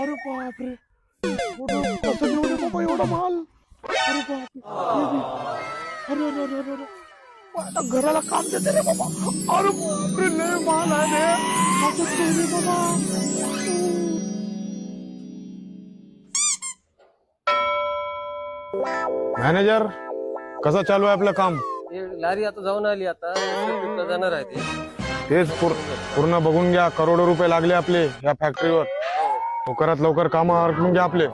अरे बापरे, कसं घेऊन ये बाबा एवढा माल. अरे बापरे, अरे अरे अरे अरे, आता घराला काम देते रे बाबा. अरे बापरे, लय माल आहे रे. असं ठेवले बाबा. मॅनेजर, कसं चालू आहे आपलं काम? लारी आता जाऊन आली, आता ट्रिपला जाणार आहे ते. तेच पूर्ण बघून घ्या. करोडो रुपये लागले आपले या फॅक्टरीवर. लवकरात लवकर काम आटपून घ्या आपले.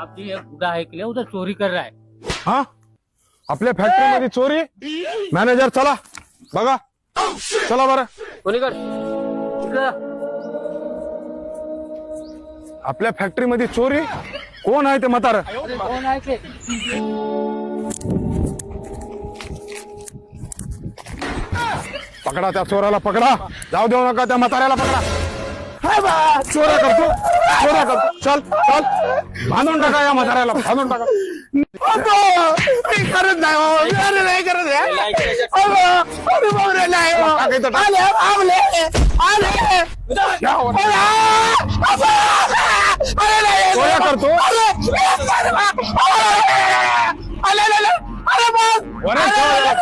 आप जी एक बुढ़ा है के उधर चोरी कर रहा है. हा, आपल्या फॅक्टरीमध्ये चोरी? मॅनेजर चला बघा, चला बरं. कोणीकड आपल्या फॅक्टरीमध्ये चोरी? कोण आहे ते म्हातारं? कौन है के? पकडा त्या चोराला, पकडा. जाऊ देऊ नका त्या म्हाताऱ्याला, पकडा. चोऱ्या करतो. चल चल, बांधून टाका या म्हाताऱ्याला, बांधून टाका. करत नाही, नाही करत. चोऱ्या करतो.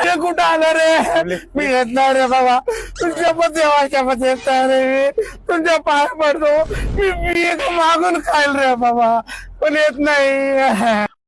ते कुठं आलं रे? मी येत नाही रे बाबा. तुमच्या देवाच्या मध्ये येत नाही रे. तुमच्या पाय पडतो. मी मागून खाईल रे बाबा, पण येत नाही.